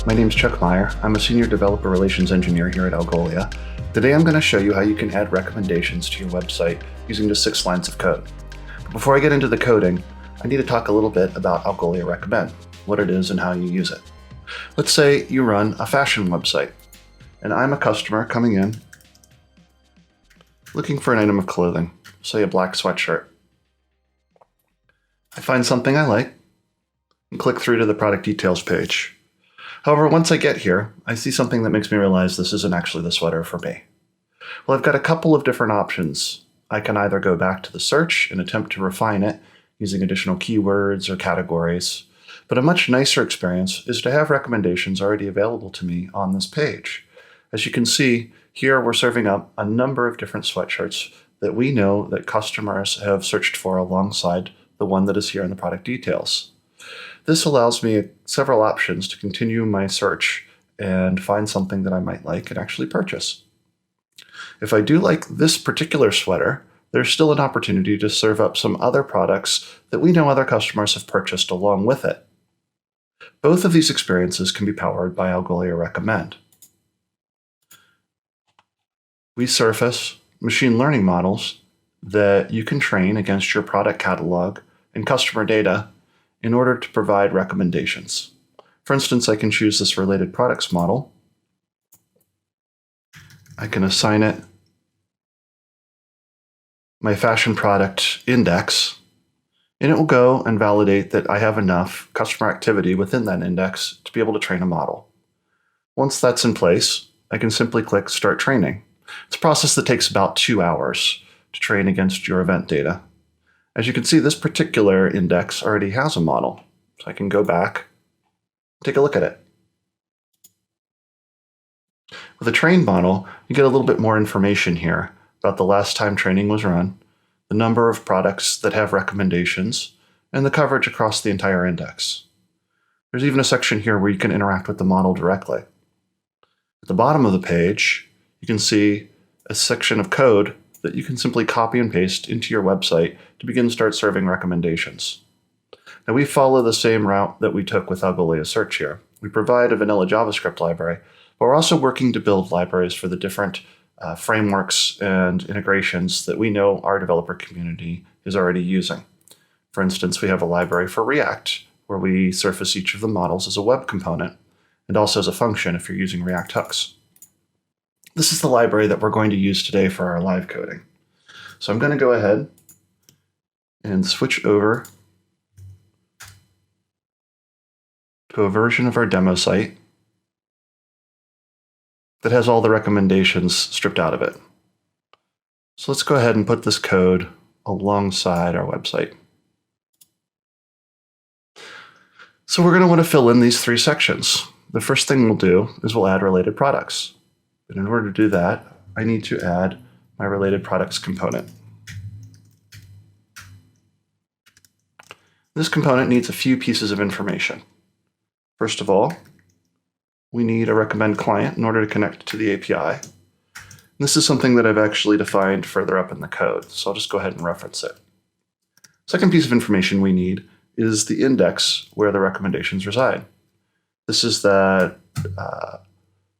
My name is Chuck Meyer. I'm a Senior Developer Relations Engineer here at Algolia. Today I'm going to show you how you can add recommendations to your website using just 6 lines of code. But before I get into the coding, I need to talk a little bit about Algolia Recommend, what it is and how you use it. Let's say you run a fashion website, and I'm a customer coming in looking for an item of clothing, say a black sweatshirt. I find something I like and click through to the product details page. However, once I get here, I see something that makes me realize this isn't actually the sweater for me. Well, I've got a couple of different options. I can either go back to the search and attempt to refine it using additional keywords or categories, but a much nicer experience is to have recommendations already available to me on this page. As you can see, here we're serving up a number of different sweatshirts that we know that customers have searched for alongside the one that is here in the product details. This allows me several options to continue my search and find something that I might like and actually purchase. If I do like this particular sweater, there's still an opportunity to serve up some other products that we know other customers have purchased along with it. Both of these experiences can be powered by Algolia Recommend. We surface machine learning models that you can train against your product catalog and customer data in order to provide recommendations. For instance, I can choose this related products model. I can assign it my fashion product index, and it will go and validate that I have enough customer activity within that index to be able to train a model. Once that's in place, I can simply click Start Training. It's a process that takes about 2 hours to train against your event data. As you can see, this particular index already has a model, so I can go back, take a look at it. With a trained model, you get a little bit more information here about the last time training was run, the number of products that have recommendations, and the coverage across the entire index. There's even a section here where you can interact with the model directly. At the bottom of the page, you can see a section of code that you can simply copy and paste into your website to begin to start serving recommendations. Now we follow the same route that we took with Algolia Search here. We provide a vanilla JavaScript library, but we're also working to build libraries for the different frameworks and integrations that we know our developer community is already using. For instance, we have a library for React, where we surface each of the models as a web component, and also as a function if you're using React hooks. This is the library that we're going to use today for our live coding. So I'm going to go ahead and switch over to a version of our demo site that has all the recommendations stripped out of it. So let's go ahead and put this code alongside our website. So we're going to want to fill in these 3 sections. The first thing we'll do is we'll add related products. But in order to do that, I need to add my related products component. This component needs a few pieces of information. First of all, we need a recommend client in order to connect to the API. This is something that I've actually defined further up in the code, so I'll just go ahead and reference it. Second piece of information we need is the index where the recommendations reside. This is that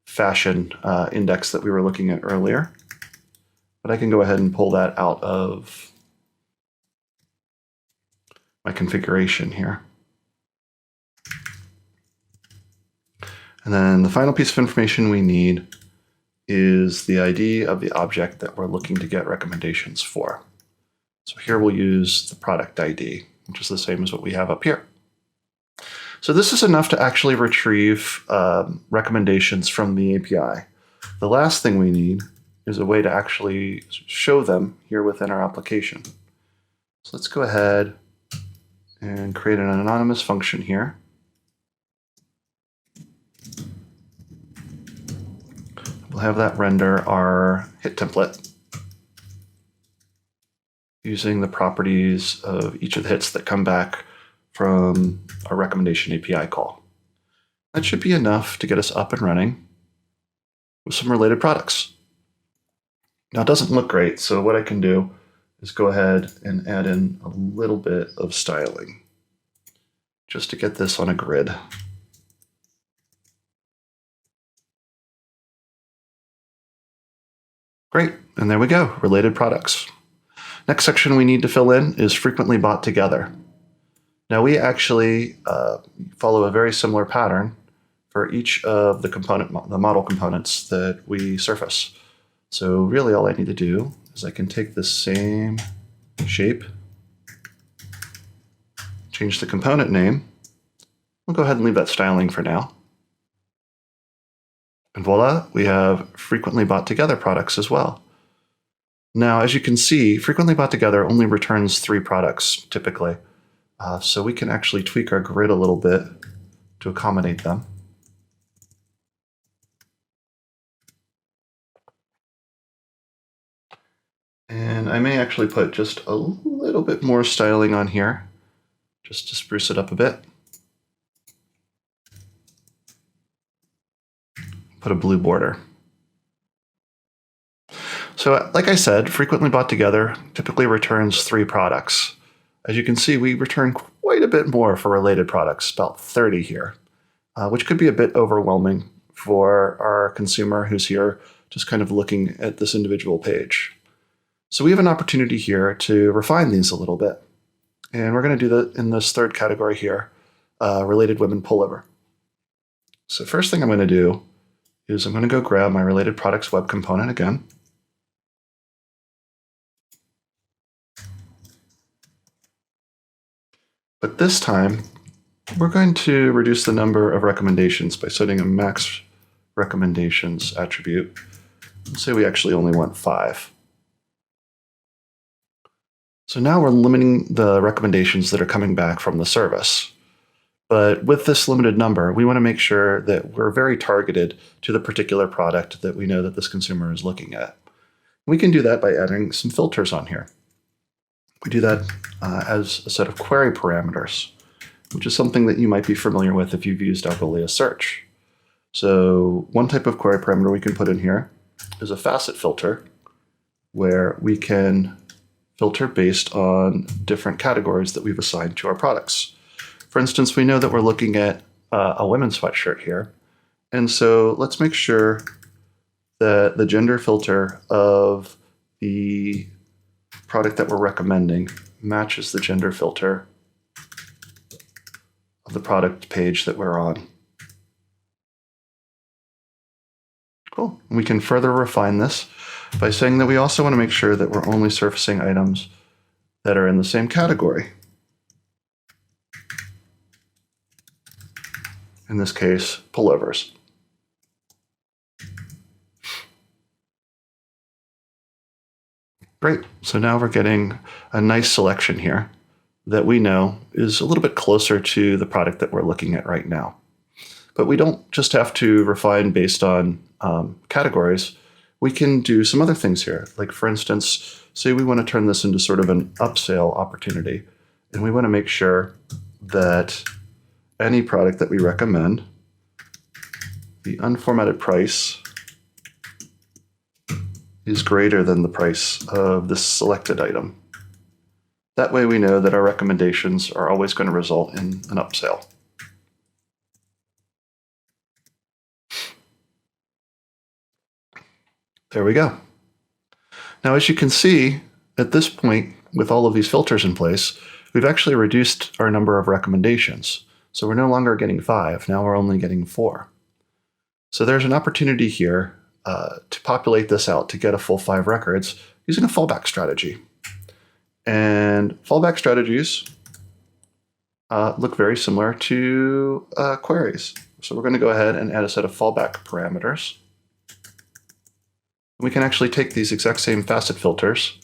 fashion index that we were looking at earlier, but I can go ahead and pull that out of my configuration here. And then the final piece of information we need is the ID of the object that we're looking to get recommendations for. So here we'll use the product ID, which is the same as what we have up here. So this is enough to actually retrieve recommendations from the API. The last thing we need is a way to actually show them here within our application. So let's go ahead and create an anonymous function here. We'll have that render our hit template using the properties of each of the hits that come back from our recommendation API call. That should be enough to get us up and running with some related products. Now it doesn't look great, so what I can do is go ahead and add in a little bit of styling just to get this on a grid. Great, and there we go, related products. Next section we need to fill in is frequently bought together. Now we actually follow a very similar pattern for each of the model components that we surface. So really all I need to do is I can take this same shape, change the component name. We'll go ahead and leave that styling for now. And voila, we have frequently bought together products as well. Now, as you can see, frequently bought together only returns 3 products typically. So we can actually tweak our grid a little bit to accommodate them. And I may actually put just a little bit more styling on here, just to spruce it up a bit. Put a blue border. So like I said, frequently bought together typically returns 3 products. As you can see, we return quite a bit more for related products, about 30 here, which could be a bit overwhelming for our consumer who's here just kind of looking at this individual page. So we have an opportunity here to refine these a little bit. And we're going to do that in this third category here, related women pullover. So first thing I'm going to do is I'm going to go grab my related products web component again. But this time, we're going to reduce the number of recommendations by setting a max recommendations attribute. Let's say we actually only want 5. So now we're limiting the recommendations that are coming back from the service. But with this limited number, we want to make sure that we're very targeted to the particular product that we know that this consumer is looking at. We can do that by adding some filters on here. We do that as a set of query parameters, which is something that you might be familiar with if you've used Algolia Search. So one type of query parameter we can put in here is a facet filter, where we can filter based on different categories that we've assigned to our products. For instance, we know that we're looking at a women's sweatshirt here. And so let's make sure that the gender filter of the product that we're recommending matches the gender filter of the product page that we're on. Cool. We can further refine this by saying that we also want to make sure that we're only surfacing items that are in the same category. In this case, pullovers. Great. So now we're getting a nice selection here that we know is a little bit closer to the product that we're looking at right now. But we don't just have to refine based on categories. We can do some other things here. Like for instance, say we want to turn this into sort of an upsell opportunity, and we want to make sure that any product that we recommend, the unformatted price is greater than the price of this selected item. That way we know that our recommendations are always going to result in an upsell. There we go. Now, as you can see, at this point, with all of these filters in place, we've actually reduced our number of recommendations. So we're no longer getting 5, now we're only getting 4. So there's an opportunity here to populate this out to get a full 5 records using a fallback strategy. And fallback strategies look very similar to queries. So we're going to go ahead and add a set of fallback parameters. We can actually take these exact same facet filters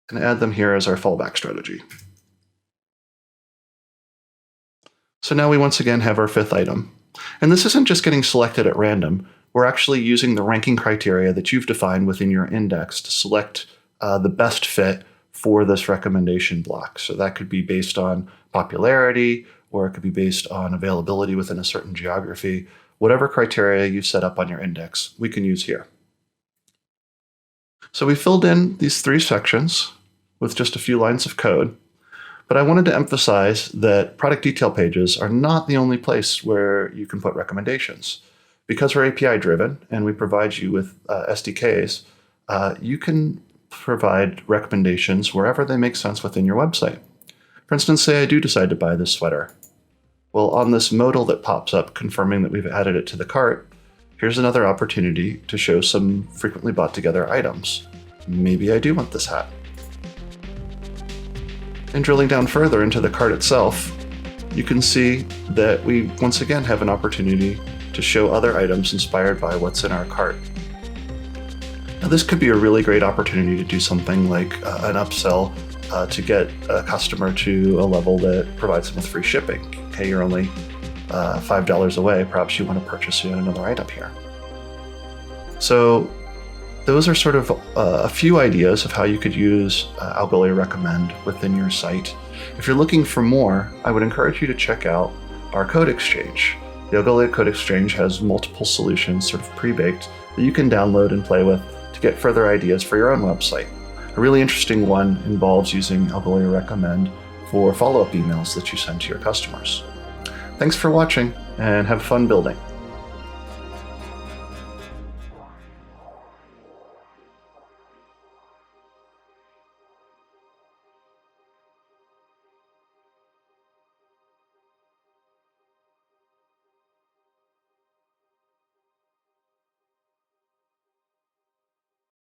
and add them here as our fallback strategy. So now we once again have our 5th item. And this isn't just getting selected at random. We're actually using the ranking criteria that you've defined within your index to select the best fit for this recommendation block. So that could be based on popularity, or it could be based on availability within a certain geography. Whatever criteria you set up on your index, we can use here. So we filled in these 3 sections with just a few lines of code. But I wanted to emphasize that product detail pages are not the only place where you can put recommendations, Because we're API driven and we provide you with SDKs, you can provide recommendations wherever they make sense within your website. For instance, say I do decide to buy this sweater. Well, on this modal that pops up confirming that we've added it to the cart, here's another opportunity to show some frequently bought together items. Maybe I do want this hat. And drilling down further into the cart itself, you can see that we once again have an opportunity to show other items inspired by what's in our cart. Now, this could be a really great opportunity to do something like an upsell to get a customer to a level that provides them with free shipping. Hey, you're only $5 away. Perhaps you want to purchase yet another item here. So those are sort of a few ideas of how you could use Algolia Recommend within your site. If you're looking for more, I would encourage you to check out our Code Exchange. The Algolia Code Exchange has multiple solutions sort of pre-baked that you can download and play with to get further ideas for your own website. A really interesting one involves using Algolia Recommend for follow-up emails that you send to your customers. Thanks for watching and have fun building.